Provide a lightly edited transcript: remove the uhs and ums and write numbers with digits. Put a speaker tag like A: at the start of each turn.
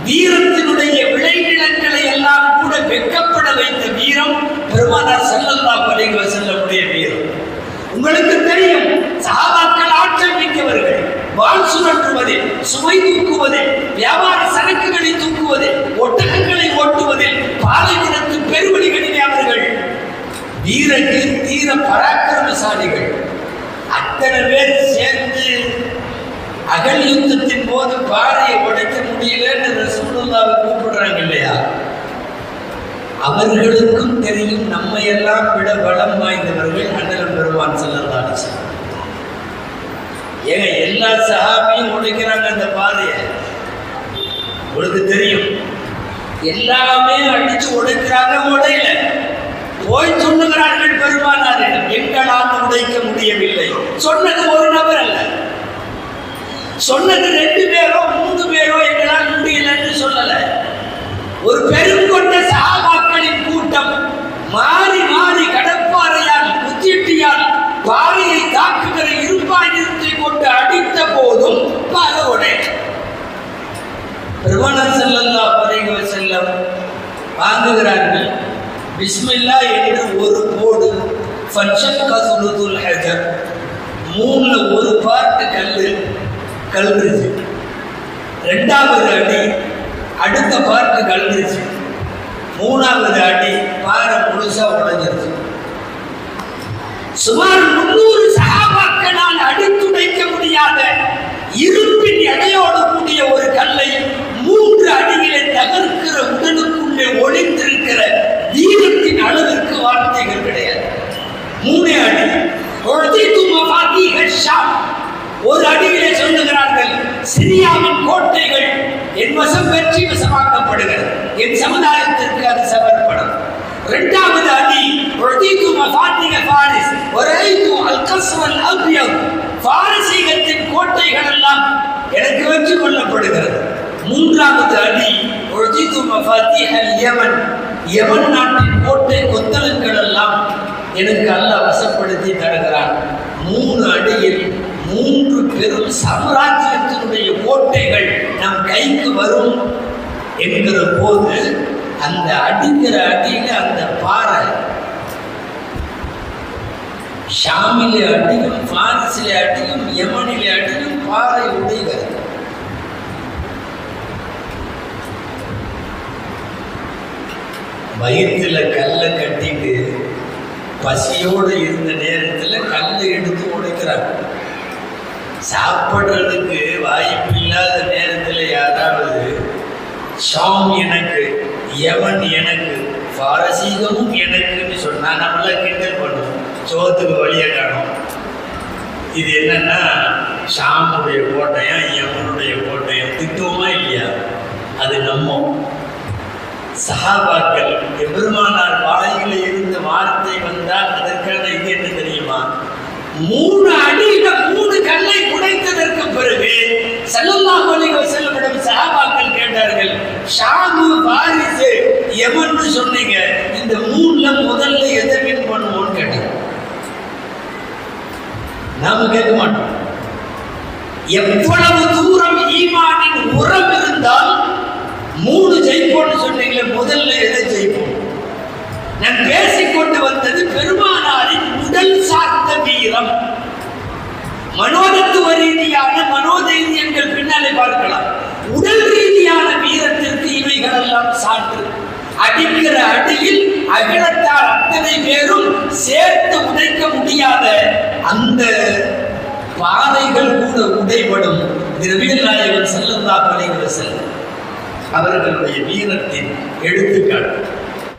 A: வீரத்தினுடைய விளைநிலங்களை எல்லாம் கூட வெட்கப்பட வைத்த வீரம் பெருமானார் ஸல்லல்லாஹு அலைஹி வஸல்லமுடைய வீரம். உங்களுக்கு தெரியும், சஹாபாக்கள் ஆற்றல் மிக்கவர்கள். வாள் சுழற்றுவதில், சுமை தூக்குவதில், வியாபார சரக்குகளை தூக்குவதில், ஒட்டகங்களை ஓட்டுவதில், பாலைவனத்து பெருவழிகளிலே அவர்கள் வீரர்கள், தீர பராக்கிரமசாலிகள். அத்தனை பேர் சேர்ந்து அகல் யுத்தத்தின் போது பாறையை உடைக்க முடியலன்னு ரசூலுல்லாஹ்வை கூப்பிடுறாங்க இல்லையா? அவர்களுக்கும் தெரியும் நம்ம எல்லாம் விட பலம் வாய்ந்தவர்கள் அண்ணலம் பெருமான் ஸல்லல்லாஹு அலைஹி வஸல்லம். ஏங்க எல்லா சஹாபியும் உடைக்கிறாங்க அந்த பாறையை. உங்களுக்கு தெரியும், எல்லாமே அடிச்சு உடைக்கிறாங்க, உடையல. போய் சொல்லுகிறார்கள் பெருமானாரிடம், எங்களால் உடைக்க முடியவில்லை. சொன்னது ஒரு நபர் அல்ல, சொன்னது 2 பேரோ 3 பேரோ எங்களால் முடியலன்னு சொல்லல. ஒரு பெருங்கொண்ட சஹாபாக்களின் கூட்டம் மாறி மாறி கடற்பாறையால், குத்திட்டியால் பாறையை தாக்குகிற இரும்பாயுதத்தை கொண்டு அடித்த போதும் பாறை உடையல. பெருமானார் ஸல்லல்லாஹு அலைஹி வஸல்லம் வாங்குகிறார்கள். பிஸ்மில்லா என்று ஒரு போடு, ஃபன்ஷக்க சுலுதுல் ஹஜர், 3ல ஒரு பார்ட் கல்லுச்சு. 2வது அடி அடுத்த பார்ட் கல்லுச்சு. 3வது அடி பாறை முழுசா உடைஞ்சிருச்சு. சுமார் 300 சஹாபாக்களால் அடித்துடைக்க முடியாத இரும்பின் எடையோடு கூடிய ஒரு கல்லை 3 அடியிலே தகர்க்கிற உடலுக்குள்ளே ஒளிந்திருக்கிற வீரத்தின் அளவிற்கு வார்த்தைகள் கிடையாது. 3 அடி. ஒரு அடியிலே சொல்லுகிறார்கள், சிரியாவின் கோட்டைகள் என் வசம் வெற்றி வசமாக்கப்படுகிறது, என் சமுதாயத்திற்கு அது சமர்ப்பணம். 2வது அடி, பாரசீகத்தின் கோட்டைகள் எல்லாம் எனக்கு வெற்றி கொள்ளப்படுகிறது. 3வது அடி, யமன் நாட்டின் கோட்டை கொத்தளங்கள் எல்லாம் எனக்கு அல்லாஹ் வசப்படுத்தி தருகிறான். 3 அடியில் 3 பெரும் சாம்ராஜ்யத்தினுடைய கோட்டைகள் நம் கைக்கு வரும் என்கிற போது அந்த அடிக்கிற அடியில அந்த பாறை ஷாமிலே அடியும், பாரிசிலே அடியும், யமனிலே அடியும், பாறை உடைகிறது. வயிற்றுல கல்லை கட்டிட்டு பசியோடு இருந்த நேரத்தில் கல்லை எடுத்து உடைக்கிறாங்க. சாப்பிட்றதுக்கு வாய்ப்பு இல்லாத நேரத்தில் யாராவது ஷாம் எனக்கு, யமன் எனக்கு, பாரசீகமும் எனக்குன்னு சொன்னா நம்மள கிண்டல் பண்ணுவோம், சோத்துக்கு வழியை காணும். இது என்னன்னா ஷாமுடைய கோட்டையம், யமனுடைய கோட்டையம், திட்டுவோமா இல்லையா? அது நம்ம சஹாபாக்கள் பெருமானார் வாயில இருந்து வார்த்தை வந்தால் அதற்கான இது என்ன தெரியுமா? 3 அடியில 3 கல்லை உடைத்ததற்கு பிறகு ஸல்லல்லாஹு அலைஹி வஸல்லம் சஹாபாக்கள் கேட்டார்கள், ஷாமு, பாரிஸ், யமன்னு சொன்னீங்க, இந்த 3ல முதல்ல எதை வின் பண்ணுவோம்னு கேட்டாங்க. நாம கேட்க மாட்டோம். எவ்வளவு தூரம் ஈமானின் உரம் இருந்தால் 3 ஜெயிப்போம்னு சொன்னீங்களே, முதல்ல எதை ஜெயிப்போம்? நான் பேசிக்கொண்டு வந்தது பெருமானாரின் உடல் சார்ந்த வீரம். மனோதத்துவ ரீதியான மனோதைரியங்கள் பின்னாலே பார்க்கலாம். உடல் ரீதியான வீரத்திற்கு இவைகள் எல்லாம் சான்று. அடிக்கிற அடியில் அகிலத்தார் அத்தனை பேரும் சேர்த்து உடைக்க முடியாத அந்த பாறைகள் கூட உடைபடும். நபிகள் நாயகம் ஸல்லல்லாஹு அலைஹி வஸல்லம் அவர்களுடைய வீரத்தின் எடுத்துக்காட்டு.